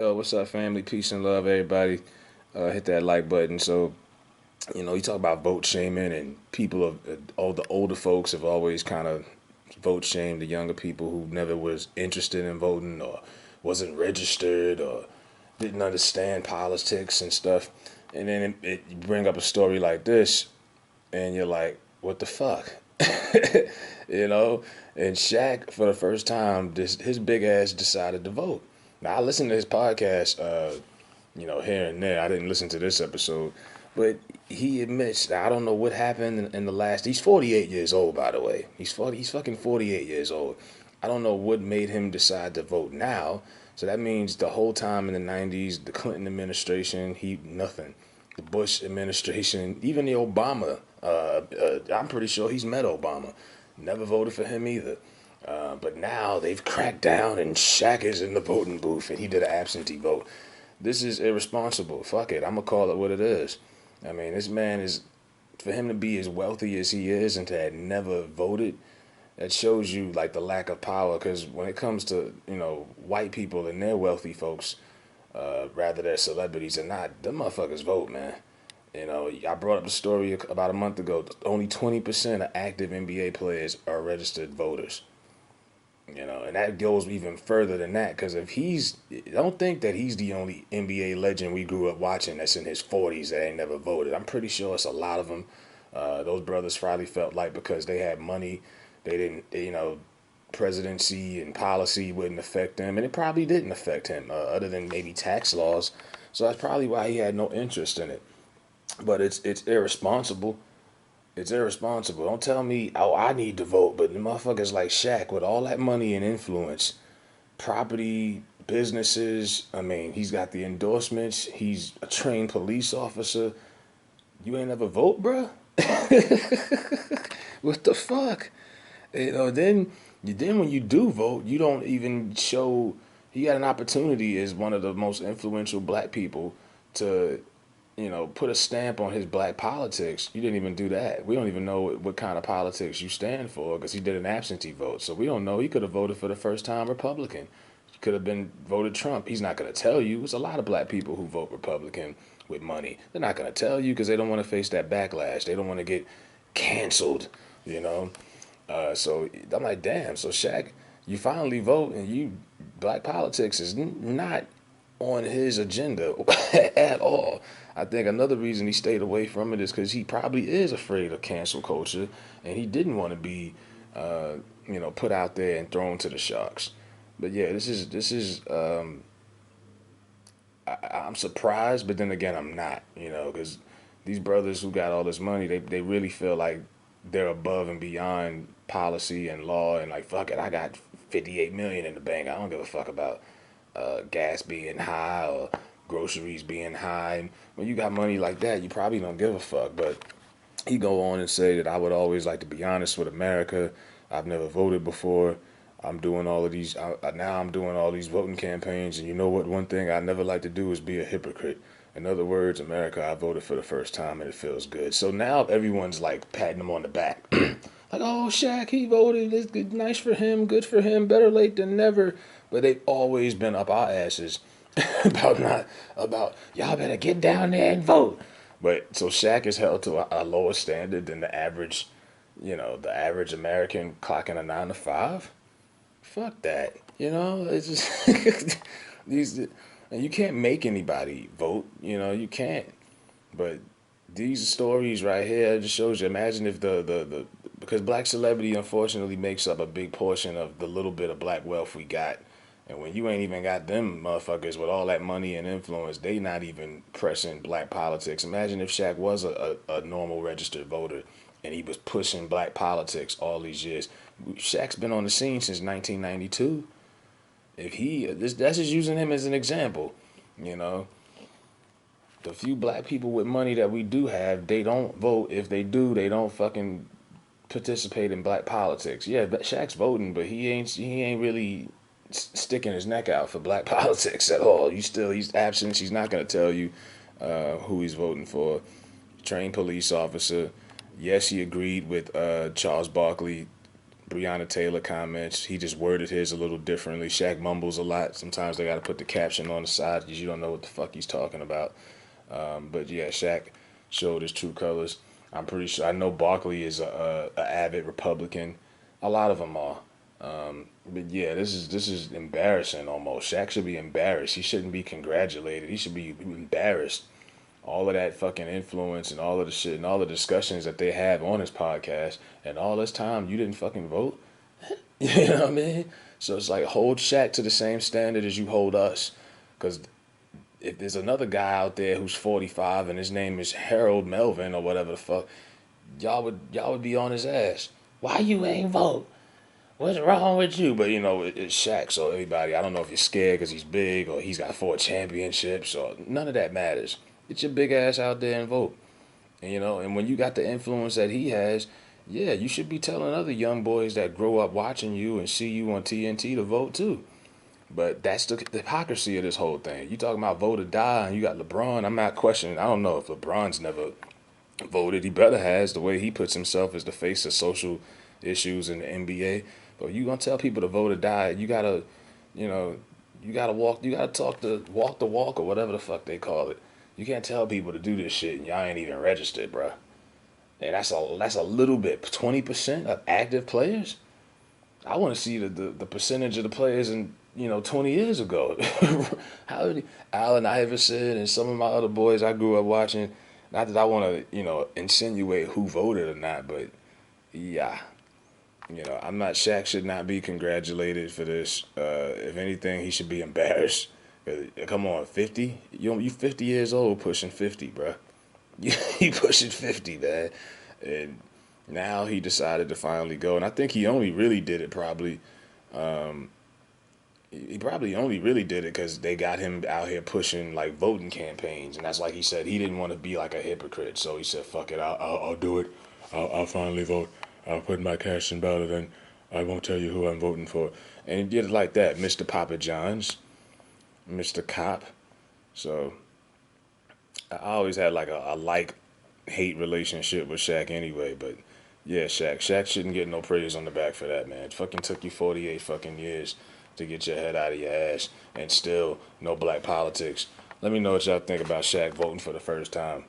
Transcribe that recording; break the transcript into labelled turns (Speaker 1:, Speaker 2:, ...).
Speaker 1: What's up, family? Peace and love, everybody. Hit that like button. So, you talk about vote shaming, and people of all the older folks have always kind of vote shamed the younger people who never was interested in voting or wasn't registered or didn't understand politics and stuff. And then you bring up a story like this, and you're like, what the fuck? you know? And Shaq, for the first time, his big ass decided to vote. Now, I listened to his podcast, here and there. I didn't listen to this episode, but he admits that I don't know what happened in the last. He's 48 years old, by the way. He's fucking 48 years old. I don't know what made him decide to vote now. So that means the whole time in the 90s, the Clinton administration, nothing. The Bush administration, even the Obama. I'm pretty sure he's met Obama. Never voted for him either. But now they've cracked down, and Shaq is in the voting booth, and he did an absentee vote. This is irresponsible. Fuck it. I'm gonna call it what it is. I mean, this man is, for him to be as wealthy as he is and to have never voted, that shows you like the lack of power. Because when it comes to white people and their wealthy folks, rather their celebrities or not, them motherfuckers vote, man. I brought up the story about a month ago. Only 20% of active NBA players are registered voters. And that goes even further than that because don't think that he's the only NBA legend we grew up watching that's in his 40s that ain't never voted. I'm pretty sure it's a lot of them. Those brothers probably felt like because they had money, they didn't, presidency and policy wouldn't affect them, and it probably didn't affect him, other than maybe tax laws. So that's probably why he had no interest in it. But it's irresponsible. It's irresponsible. Don't tell me, oh, I need to vote, but the motherfuckers like Shaq with all that money and influence, property, businesses. I mean, he's got the endorsements. He's a trained police officer. You ain't never vote, bruh? What the fuck? Then when you do vote, you don't even show. He had an opportunity as one of the most influential black people to put a stamp on his black politics. You didn't even do that. We don't even know what kind of politics you stand for because he did an absentee vote. So we don't know. He could have voted for the first time Republican. He could have been voted Trump. He's not going to tell you. There's a lot of black people who vote Republican with money. They're not going to tell you because they don't want to face that backlash. They don't want to get canceled, you know. So I'm like, damn. So Shaq, you finally vote, and black politics is not on his agenda at all. I think another reason he stayed away from it is because he probably is afraid of cancel culture, and he didn't want to be, put out there and thrown to the sharks. But yeah, I'm surprised, but then again, I'm not, because these brothers who got all this money, they really feel like they're above and beyond policy and law, and like, fuck it, I got 58 million in the bank. I don't give a fuck about gas being high or groceries being high. And when you got money like that, you probably don't give a fuck. But he go on and say that I would always like to be honest with America. I've never voted before. I'm doing all of these now. I'm doing all these voting campaigns, and you know what? One thing I never like to do is be a hypocrite. In other words, America, I voted for the first time, and it feels good. So now everyone's like patting him on the back, like, "Oh, Shaq, he voted. It's good, nice for him. Good for him. Better late than never." But they've always been up our asses about y'all better get down there and vote. But so Shaq is held to a lower standard than the average American clocking a 9 to 5. Fuck that. It's just these, and you can't make anybody vote. You can't. But these stories right here just shows you. Imagine if the because black celebrity unfortunately makes up a big portion of the little bit of black wealth we got. And when you ain't even got them motherfuckers with all that money and influence, they not even pressing black politics. Imagine if Shaq was a normal registered voter and he was pushing black politics all these years. Shaq's been on the scene since 1992. If that's just using him as an example, you know. The few black people with money that we do have, they don't vote. If they do, they don't fucking participate in black politics. Yeah, but Shaq's voting, but he ain't really sticking his neck out for black politics at all. He's absent. He's not gonna tell you who he's voting for. Trained police officer. Yes, he agreed with Charles Barkley Breonna Taylor comments. He just worded his a little differently. Shaq mumbles a lot. Sometimes they got to put the caption on the side because you don't know what the fuck he's talking about. But yeah, Shaq showed his true colors. I'm pretty sure. I know Barkley is a avid Republican. A lot of them are. But yeah, this is embarrassing almost. Shaq should be embarrassed. He shouldn't be congratulated. He should be embarrassed. All of that fucking influence and all of the shit and all the discussions that they have on his podcast and all this time you didn't fucking vote. You know what I mean? So it's like hold Shaq to the same standard as you hold us. Because if there's another guy out there who's 45 and his name is Harold Melvin or whatever the fuck, y'all would be on his ass. Why you ain't vote? What's wrong with you? But you know, it's Shaq, so everybody, I don't know if you're scared because he's big or he's got 4 championships or none of that matters. Get your big ass out there and vote. And, you know, and when you got the influence that he has, yeah, you should be telling other young boys that grow up watching you and see you on TNT to vote too. But that's the hypocrisy of this whole thing. You talking about vote or die, and you got LeBron. I'm not questioning. I don't know if LeBron's never voted. He better has. The way he puts himself as the face of social issues in the NBA. But you gonna tell people to vote or die? You gotta, you know, you gotta walk. You gotta walk the walk or whatever the fuck they call it. You can't tell people to do this shit and y'all ain't even registered, bruh. And that's a little bit. 20% of active players. I want to see the percentage of the players in 20 years ago. How many Allen Iverson and some of my other boys I grew up watching. Not that I want to insinuate who voted or not, but yeah, I'm not. Shaq should not be congratulated for this. If anything, he should be embarrassed. Come on, 50? You 50 years old, pushing 50, bruh. You pushing 50, man. And now he decided to finally go, and I think he only really did it probably. He probably only really did it because they got him out here pushing like voting campaigns, and that's like he said he didn't want to be like a hypocrite, so he said, "Fuck it, I'll do it. I'll finally vote. I'll put my cash in ballot, and I won't tell you who I'm voting for." And he did it like that, Mr. Papa John's, Mr. Cop. So I always had like a like hate relationship with Shaq anyway, but yeah, Shaq shouldn't get no praise on the back for that, man. It fucking took you 48 fucking years to get your head out of your ass and still no black politics. Let me know what y'all think about Shaq voting for the first time.